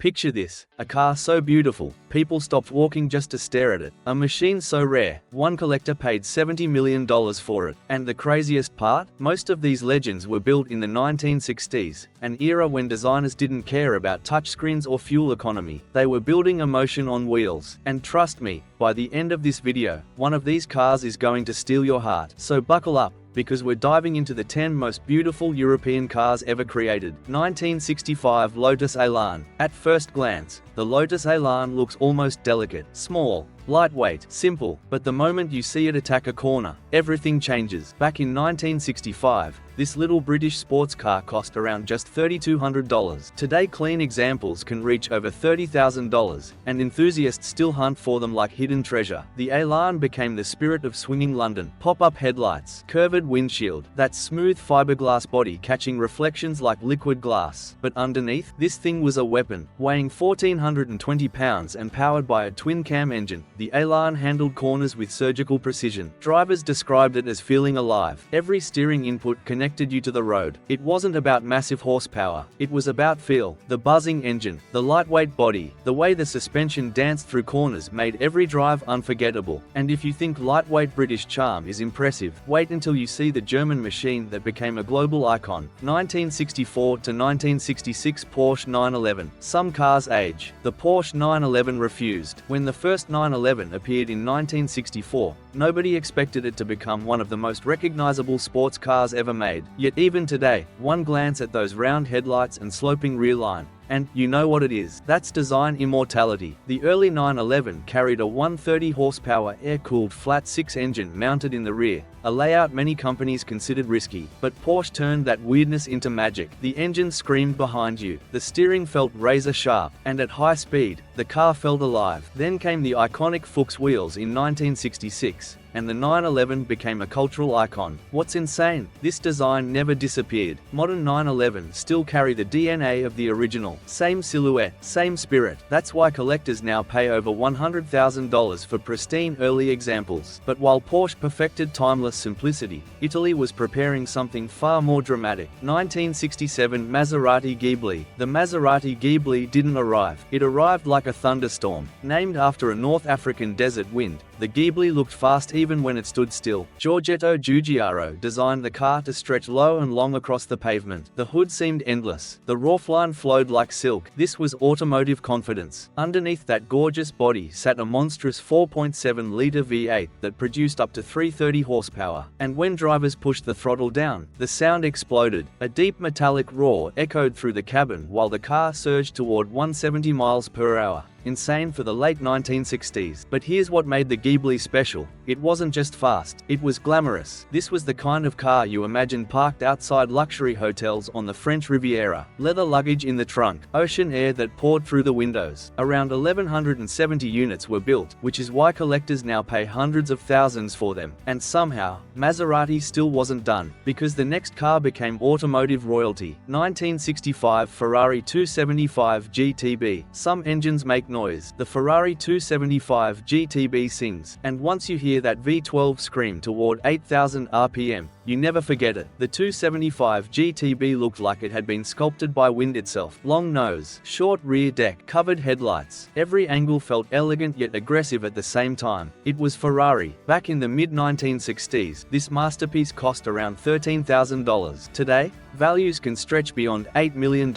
Picture this, a car so beautiful, people stopped walking just to stare at it. A machine so rare, one collector paid $70 million for it. And the craziest part? Most of these legends were built in the 1960s, an era when designers didn't care about touchscreens or fuel economy. They were building emotion on wheels. And trust me, by the end of this video, one of these cars is going to steal your heart. So buckle up, because we're diving into the 10 most beautiful European cars ever created. 1965 Lotus Elan. At first glance, the Lotus Elan looks almost delicate, small, lightweight, simple, but the moment you see it attack a corner, everything changes. Back in 1965, this little British sports car cost around just $3,200. Today clean examples can reach over $30,000, and enthusiasts still hunt for them like hidden treasure. The Elan became the spirit of swinging London. Pop-up headlights, curved windshield, that smooth fiberglass body catching reflections like liquid glass. But underneath, this thing was a weapon, weighing 1,420 pounds and powered by a twin-cam engine. The Elan handled corners with surgical precision. Drivers described it as feeling alive. Every steering input connected you to the road. It wasn't about massive horsepower. It was about feel. The buzzing engine, the lightweight body, the way the suspension danced through corners made every drive unforgettable. And if you think lightweight British charm is impressive, wait until you see the German machine that became a global icon. 1964 to 1966 Porsche 911. Some cars age. The Porsche 911 refused. When the first 911 appeared in 1964, nobody expected it to become one of the most recognizable sports cars ever made. Yet even today, one glance at those round headlights and sloping rear line, and you know what it is. That's design immortality. The early 911 carried a 130 horsepower air-cooled flat-six engine mounted in the rear, a layout many companies considered risky. But Porsche turned that weirdness into magic. The engine screamed behind you, the steering felt razor-sharp, and at high speed, the car felt alive. Then came the iconic Fuchs wheels in 1966. And the 911 became a cultural icon. What's insane? This design never disappeared. Modern 911 still carry the DNA of the original. Same silhouette, same spirit. That's why collectors now pay over $100,000 for pristine early examples. But while Porsche perfected timeless simplicity, Italy was preparing something far more dramatic. 1967 Maserati Ghibli. The Maserati Ghibli didn't arrive. It arrived like a thunderstorm. Named after a North African desert wind, the Ghibli looked fast even when it stood still. Giorgetto Giugiaro designed the car to stretch low and long across the pavement. The hood seemed endless. The roofline flowed like silk. This was automotive confidence. Underneath that gorgeous body sat a monstrous 4.7-liter V8 that produced up to 330 horsepower. And when drivers pushed the throttle down, the sound exploded. A deep metallic roar echoed through the cabin while the car surged toward 170 miles per hour. Insane for the late 1960s. But here's what made the Ghibli special. It wasn't just fast, it was glamorous. This was the kind of car you imagine parked outside luxury hotels on the French Riviera. Leather luggage in the trunk, ocean air that poured through the windows. Around 1,170 units were built, which is why collectors now pay hundreds of thousands for them. And somehow, Maserati still wasn't done, because the next car became automotive royalty. 1965 Ferrari 275 GTB. Some engines make noise. The Ferrari 275 GTB sings, and once you hear that V12 scream toward 8,000 RPM, you never forget it. The 275 GTB looked like it had been sculpted by wind itself. Long nose, short rear deck, covered headlights. Every angle felt elegant yet aggressive at the same time. It was Ferrari. Back in the mid-1960s, this masterpiece cost around $13,000. Today, values can stretch beyond $8 million.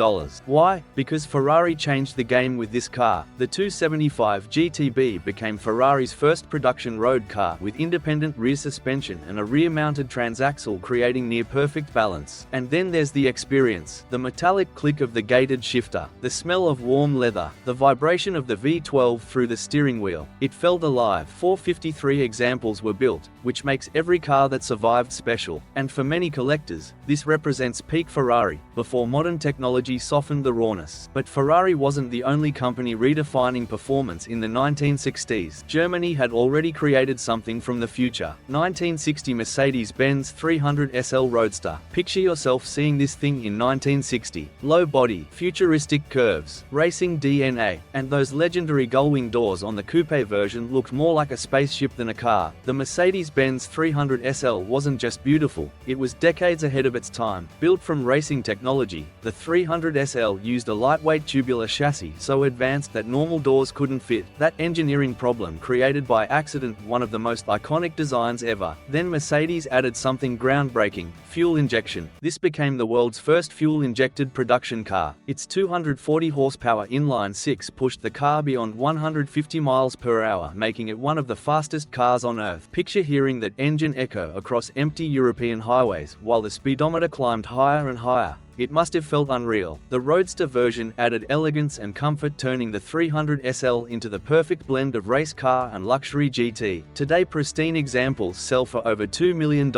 Why? Because Ferrari changed the game with this car. The 275 GTB became Ferrari's first production road car with independent rear suspension and a rear-mounted transaxle, creating near-perfect balance. And then there's the experience. The metallic click of the gated shifter, the smell of warm leather, the vibration of the V12 through the steering wheel. It felt alive. 453 examples were built, which makes every car that survived special. And for many collectors, this represents peak Ferrari, before modern technology softened the rawness. But Ferrari wasn't the only company redefining performance in the 1960s. Germany had already created something from the future. 1960 Mercedes-Benz 300 SL Roadster. Picture yourself seeing this thing in 1960. Low body, futuristic curves, racing DNA, and those legendary gullwing doors on the coupe version looked more like a spaceship than a car. The Mercedes-Benz 300 SL wasn't just beautiful, it was decades ahead of its time. Built from racing technology, the 300 SL used a lightweight tubular chassis so advanced that normal doors couldn't fit. That engineering problem created by accident one of the most iconic designs ever. Then Mercedes added something groundbreaking: fuel injection. This became the world's first fuel-injected production car. Its 240 horsepower inline-six pushed the car beyond 150 miles per hour, making it one of the fastest cars on Earth. Picture hearing that engine echo across empty European highways while the speedometer climbed higher and higher. It must have felt unreal. The Roadster version added elegance and comfort, turning the 300 SL into the perfect blend of race car and luxury GT. Today, pristine examples sell for over $2 million,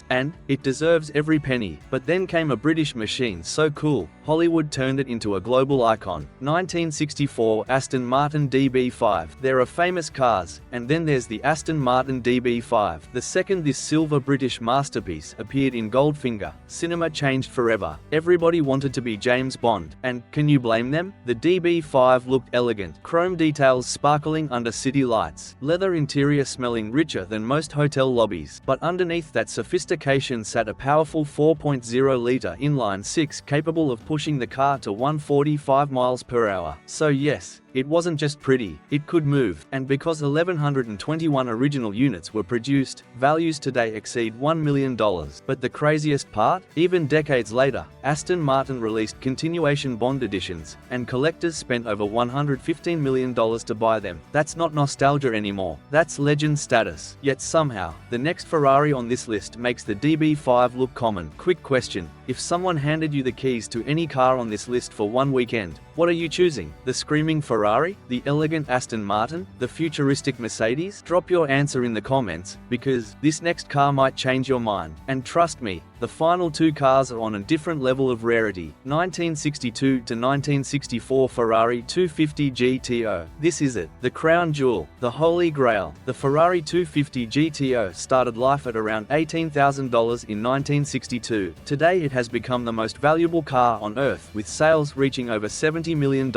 and it deserves every penny. But then came a British machine so cool, Hollywood turned it into a global icon. 1964 Aston Martin DB5. There are famous cars, and then there's the Aston Martin DB5. The second this silver British masterpiece appeared in Goldfinger, cinema changed forever. Everybody wanted to be James Bond, and can you blame them? The DB5 looked elegant, chrome details sparkling under city lights, leather interior smelling richer than most hotel lobbies. But underneath that sophistication sat a powerful 4.0-litre inline-six capable of pushing the car to 145 miles per hour. So yes, it wasn't just pretty, it could move, and because 1,121 original units were produced, values today exceed $1 million. But the craziest part? Even decades later, Aston Martin released continuation Bond editions, and collectors spent over $115 million to buy them. That's not nostalgia anymore, that's legend status. Yet somehow, the next Ferrari on this list makes the DB5 look common. Quick question: if someone handed you the keys to any car on this list for one weekend, what are you choosing? The screaming Ferrari? The elegant Aston Martin? The futuristic Mercedes? Drop your answer in the comments, because this next car might change your mind. And trust me, the final two cars are on a different level of rarity. 1962 to 1964 Ferrari 250 GTO. This is it, the crown jewel, the holy grail. The Ferrari 250 GTO started life at around $18,000 in 1962. Today it has become the most valuable car on Earth, with sales reaching over $70 million.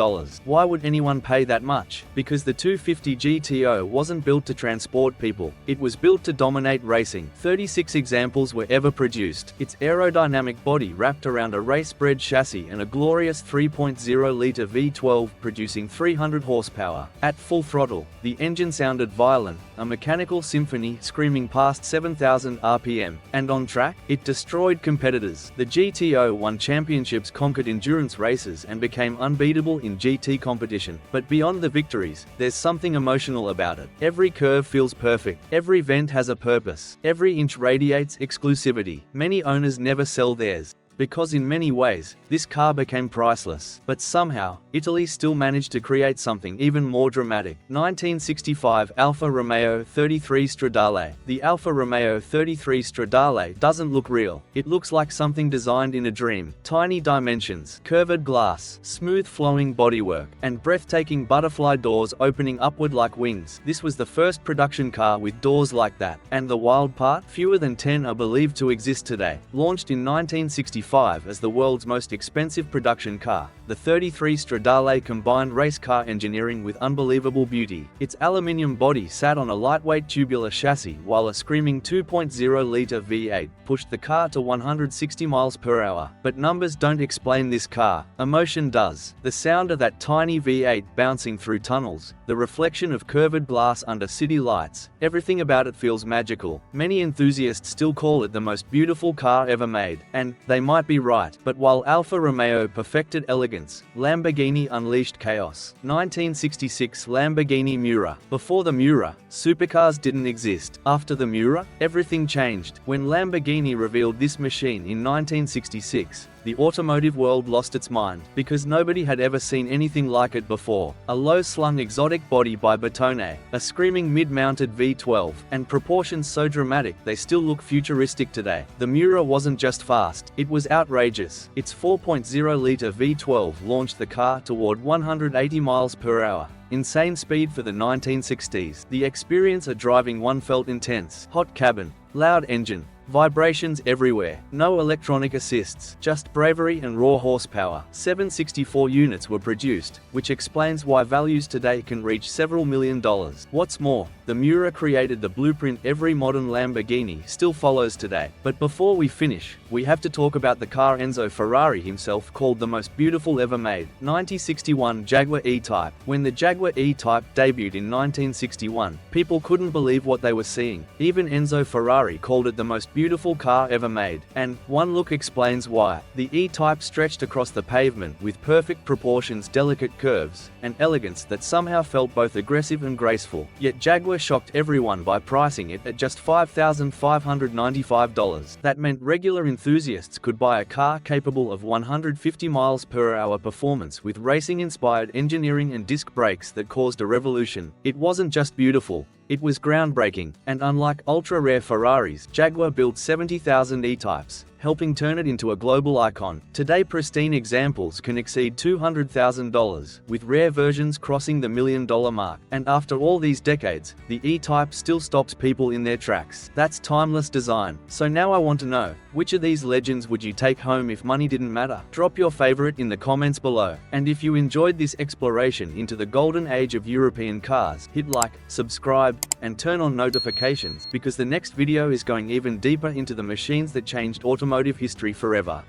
Why would anyone pay that much? Because the 250 GTO wasn't built to transport people, it was built to dominate racing. 36 examples were ever produced. Its aerodynamic body wrapped around a race-bred chassis and a glorious 3.0-litre V12 producing 300 horsepower. At full throttle, the engine sounded violent, a mechanical symphony screaming past 7,000 RPM. And on track, it destroyed competitors. The GTO won championships, conquered endurance races, and became unbeatable in GT competition. But beyond the victories, there's something emotional about it. Every curve feels perfect. Every vent has a purpose. Every inch radiates exclusivity. Many owners never sell theirs, because in many ways, this car became priceless. But somehow, Italy still managed to create something even more dramatic. 1965 Alfa Romeo 33 Stradale. The Alfa Romeo 33 Stradale doesn't look real. It looks like something designed in a dream. Tiny dimensions, curved glass, smooth flowing bodywork, and breathtaking butterfly doors opening upward like wings. This was the first production car with doors like that. And the wild part? Fewer than 10 are believed to exist today. Launched in 1965 as the world's most expensive production car, the 33 Stradale combined race car engineering with unbelievable beauty. Its aluminium body sat on a lightweight tubular chassis, while a screaming 2.0-litre V8 pushed the car to 160 miles per hour. But numbers don't explain this car, emotion does. The sound of that tiny V8 bouncing through tunnels, the reflection of curved glass under city lights, everything about it feels magical. Many enthusiasts still call it the most beautiful car ever made, and they might be right. But while Alfa Romeo perfected elegance, Lamborghini unleashed chaos. 1966 Lamborghini Miura. Before the Miura, supercars didn't exist. After the Miura, everything changed. When Lamborghini revealed this machine in 1966, the automotive world lost its mind, because nobody had ever seen anything like it before. A low-slung exotic body by Bertone, a screaming mid-mounted V12, and proportions so dramatic they still look futuristic today. The Miura wasn't just fast, it was outrageous. Its 4.0-litre V12 launched the car toward 180 miles per hour. Insane speed for the 1960s. The experience of driving one felt intense. Hot cabin, loud engine, Vibrations everywhere, no electronic assists, just bravery and raw horsepower. 764 units were produced, which explains why values today can reach several $1,000,000. What's more, the Miura created the blueprint every modern Lamborghini still follows today. But before we finish, we have to talk about the car Enzo Ferrari himself called the most beautiful ever made. 1961 Jaguar E-Type. When the Jaguar E-Type debuted in 1961, people couldn't believe what they were seeing. Even Enzo Ferrari called it the most beautiful car ever made. And one look explains why. The E-Type stretched across the pavement with perfect proportions, delicate curves, and elegance that somehow felt both aggressive and graceful. Yet Jaguar shocked everyone by pricing it at just $5,595. That meant regular enthusiasts could buy a car capable of 150 miles per hour performance with racing-inspired engineering and disc brakes that caused a revolution. It wasn't just beautiful, it was groundbreaking, and unlike ultra-rare Ferraris, Jaguar built 70,000 E-Types, helping turn it into a global icon. Today pristine examples can exceed $200,000, with rare versions crossing the $1,000,000 mark. And after all these decades, the E-Type still stops people in their tracks. That's timeless design. So now I want to know, which of these legends would you take home if money didn't matter? Drop your favorite in the comments below. And if you enjoyed this exploration into the golden age of European cars, hit like, subscribe, and turn on notifications, because the next video is going even deeper into the machines that changed automotive history forever.